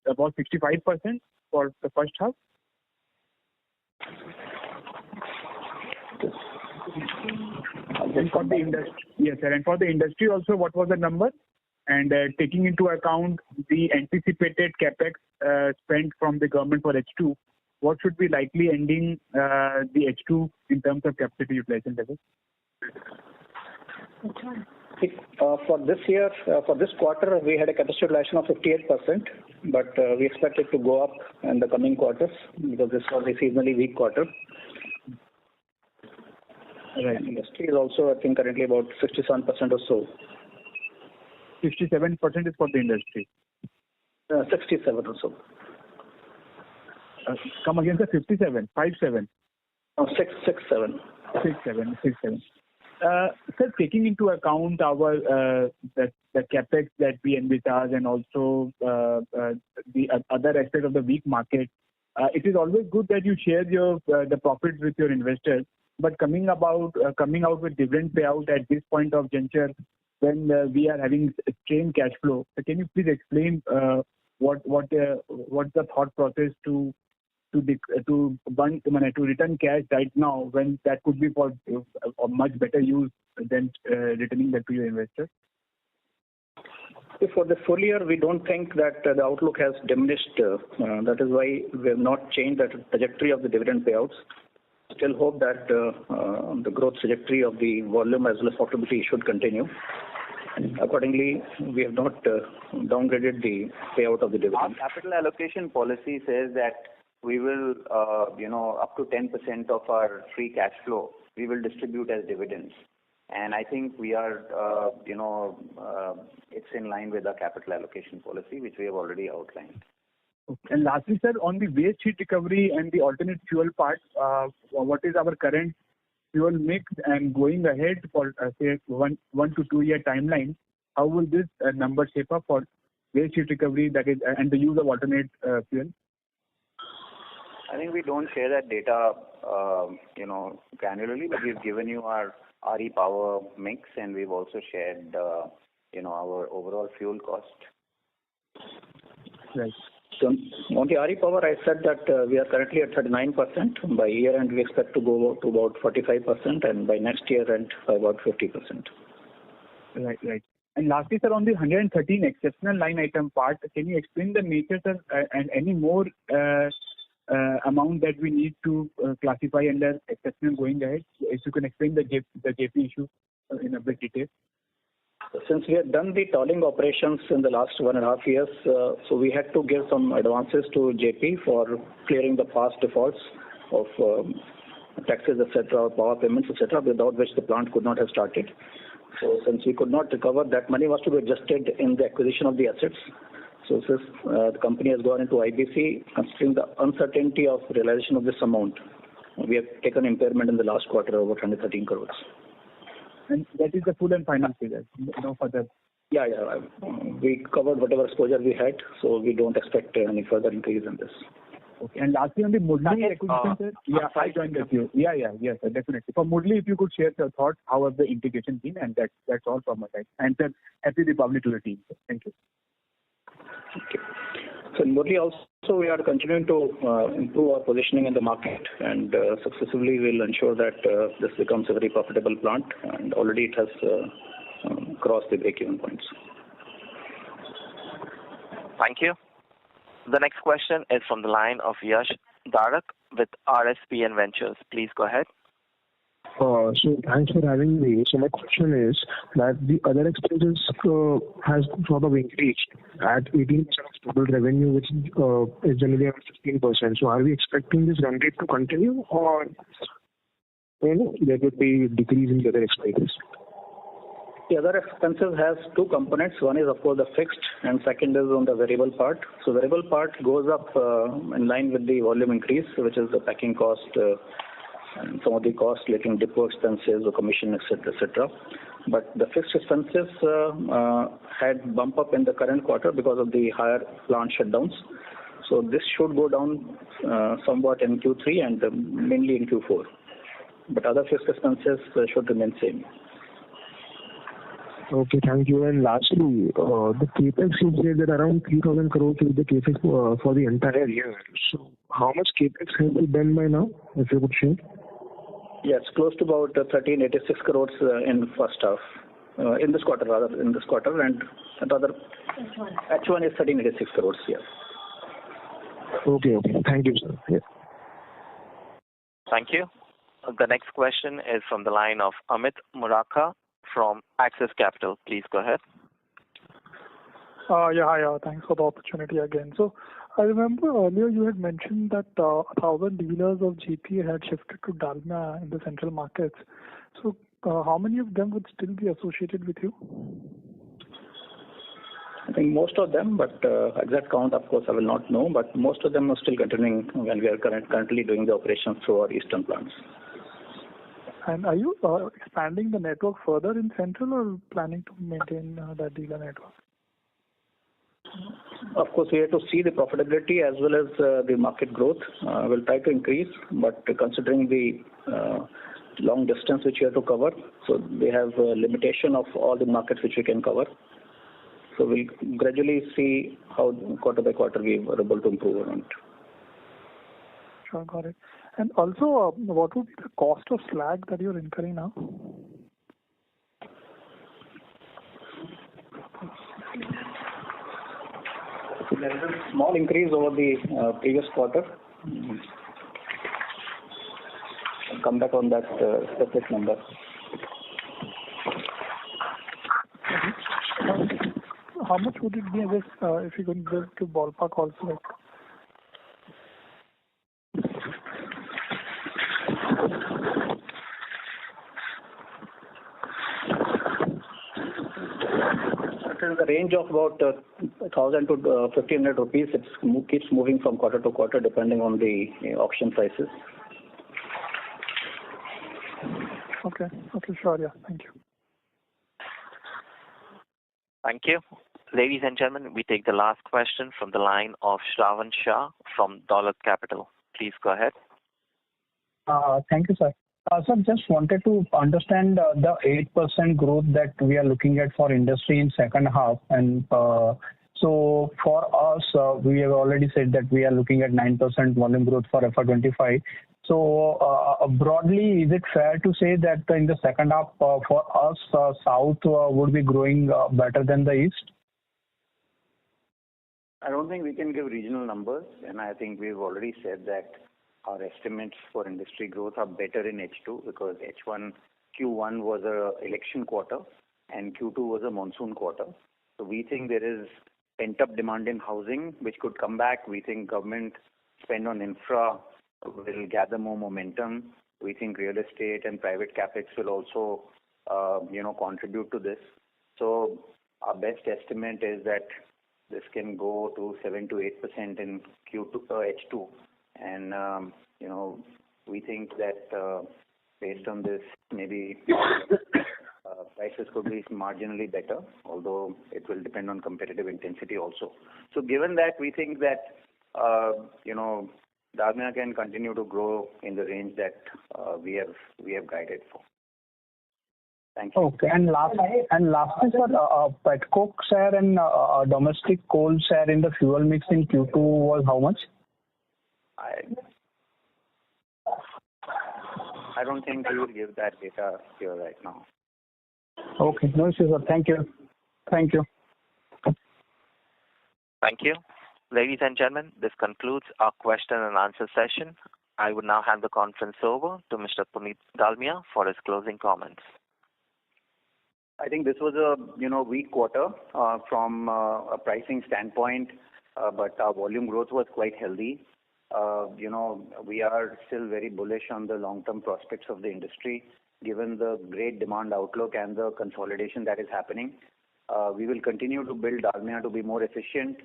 about 65% for the first half. And for the industry, yes, sir. And for the industry also, what was the number? And taking into account the anticipated capex spent from the government for H2, what should be likely ending the H2 in terms of capacity utilization levels? For this year, for this quarter, we had a capacity utilization of 58%, but we expect it to go up in the coming quarters because this was a seasonally weak quarter. Right. Industry is also, I think, currently about 67% or so. 67% is for the industry. 67 or so. Come again, sir. 57, 57. No, 67. 67. Sir, taking into account our the capex that we envisage and also the other aspect of the weak market, it is always good that you share your the profits with your investors. But coming out with dividend payout at this point of juncture, when we are having strained cash flow, so can you please explain what's the thought process to return cash right now when that could be for a much better use than returning that to your investors? For the full year, we don't think that the outlook has diminished. That is why we have not changed the trajectory of the dividend payouts. Still hope that the growth trajectory of the volume as well as profitability should continue. And accordingly, we have not downgraded the payout of the dividend. Our capital allocation policy says that we will, up to 10% of our free cash flow, we will distribute as dividends. And I think we are, it's in line with our capital allocation policy, which we have already outlined. Okay. And lastly, sir, on the waste heat recovery and the alternate fuel part, what is our current fuel mix, and going ahead for say 1 to 2 year timeline, how will this number shape up for waste heat recovery, that is, and the use of alternate fuel? I think we don't share that data, granularly, but we've given you our RE power mix, and we've also shared, our overall fuel cost. Right. So on the RE power, I said that we are currently at 39%. By year end, we expect to go to about 45%, and by next year end, by about 50%. Right. And lastly, sir, on the 113 exceptional line item part, can you explain the nature, sir, and any more amount that we need to classify under exceptional going ahead? If you can explain the JP issue in a bit detail. Since we have done the tolling operations in the last 1.5 years, so we had to give some advances to JP for clearing the past defaults of taxes, etc., or power payments, etc., without which the plant could not have started. So since we could not recover, that money was to be adjusted in the acquisition of the assets. So since the company has gone into IBC, considering the uncertainty of realization of this amount, we have taken impairment in the last quarter of over 113 crores. And that is the full and final figure, no further? Yeah. We covered whatever exposure we had, so we don't expect any further increase in this. Okay. And lastly, on the Murli acquisition, sir? Yeah, I joined with you. Yes, sir, definitely. For Murli, if you could share your thoughts, how have the integration been, and that's all from my side. And sir, happy Republic to the team. Thank you. Okay. So in Murli also, we are continuing to improve our positioning in the market, and successively we'll ensure that this becomes a very profitable plant, and already it has crossed the break-even points. Thank you. The next question is from the line of Yash Darak with RSPN Ventures. Please go ahead. So thanks for having me. So my question is that the other expenses has sort of increased at 18% of total revenue, which is generally around 15%. So are we expecting this run rate to continue, or there would be a decrease in the other expenses? The other expenses has two components. One is, of course, the fixed, and second is on the variable part. So variable part goes up in line with the volume increase, which is the packing cost, and some of the costs like depot expenses or commission, etc. but the fixed expenses had bump up in the current quarter because of the higher plant shutdowns. So this should go down somewhat in Q3 and mainly in Q4. But other fixed expenses should remain same. Okay, thank you. And lastly, the capex you said that around 3,000 crores is the capex for the entire year. So how much capex has been done by now, if you could share? Yes, close to about 1,386 crores in first half. In this quarter, and another H1 is 1,386 crores, yes. Okay. Thank you, sir. Yeah. Thank you. The next question is from the line of Amit Murarka from Axis Capital. Please go ahead. Hi. Thanks for the opportunity again. So I remember earlier you had mentioned that 1,000 dealers of GP had shifted to Dalmia in the central markets. So how many of them would still be associated with you? I think most of them, but exact count, of course, I will not know. But most of them are still continuing when we are currently doing the operations through our eastern plants. And are you expanding the network further in central or planning to maintain that dealer network? Of course, we have to see the profitability as well as the market growth. We'll try to increase, but considering the long distance which we have to cover, so we have a limitation of all the markets which we can cover. So we'll gradually see how quarter by quarter we are able to improve on it. Sure, got it. And also, what would be the cost of slag that you're incurring now? There is a small increase over the previous quarter. I'll come back on that specific number. How much would it be, I guess, if you could give to ballpark also? Like? In the range of about 1,000 to 1,500 rupees. It keeps moving from quarter to quarter depending on the auction prices. Okay, sure, yeah. Thank you. Thank you. Ladies and gentlemen, we take the last question from the line of Shravan Shah from Dolat Capital. Please go ahead. Thank you, sir. Sir, just wanted to understand the 8% growth that we are looking at for industry in second half. And so for us, we have already said that we are looking at 9% volume growth for FY25. So broadly, is it fair to say that in the second half for us, South would be growing better than the East? I don't think we can give regional numbers, and I think we've already said that our estimates for industry growth are better in H2 because Q1 was a election quarter and Q2 was a monsoon quarter. So we think there is pent-up demand in housing which could come back. We think government spend on infra will gather more momentum. We think real estate and private capex will also, contribute to this. So our best estimate is that this can go to 7 to 8% in H2. And, we think that based on this, maybe prices could be marginally better, although it will depend on competitive intensity also. So given that, we think that, Dalmia can continue to grow in the range that we have guided for. Thank you. Okay. And lastly, sir, petcoke share and domestic coal share in the fuel mix in Q2 was how much? I don't think we will give that data here right now. Okay. No issues, sir. Thank you. Thank you. Ladies and gentlemen, this concludes our question and answer session. I would now hand the conference over to Mr. Puneet Dalmia for his closing comments. I think this was a weak quarter from a pricing standpoint, but our volume growth was quite healthy. We are still very bullish on the long-term prospects of the industry, given the great demand outlook and the consolidation that is happening. We will continue to build Dalmia to be more efficient.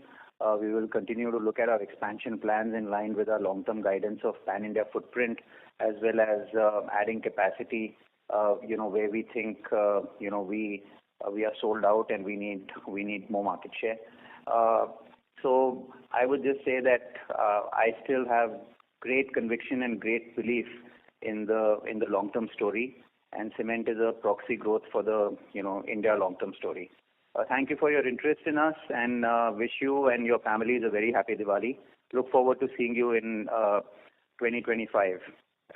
We will continue to look at our expansion plans in line with our long-term guidance of pan-India footprint, as well as adding capacity where we think, we are sold out and we need more market share. So I would just say that I still have great conviction and great belief in the long-term story, and cement is a proxy growth for the India long-term story. Thank you for your interest in us, and wish you and your families a very happy Diwali. Look forward to seeing you in 2025.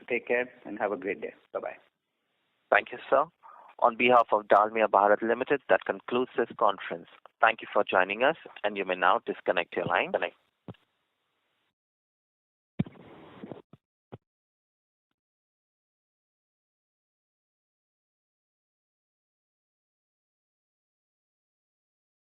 Take care and have a great day. Bye-bye. Thank you, sir. On behalf of Dalmia Bharat Limited, that concludes this conference. Thank you for joining us, and you may now disconnect your line.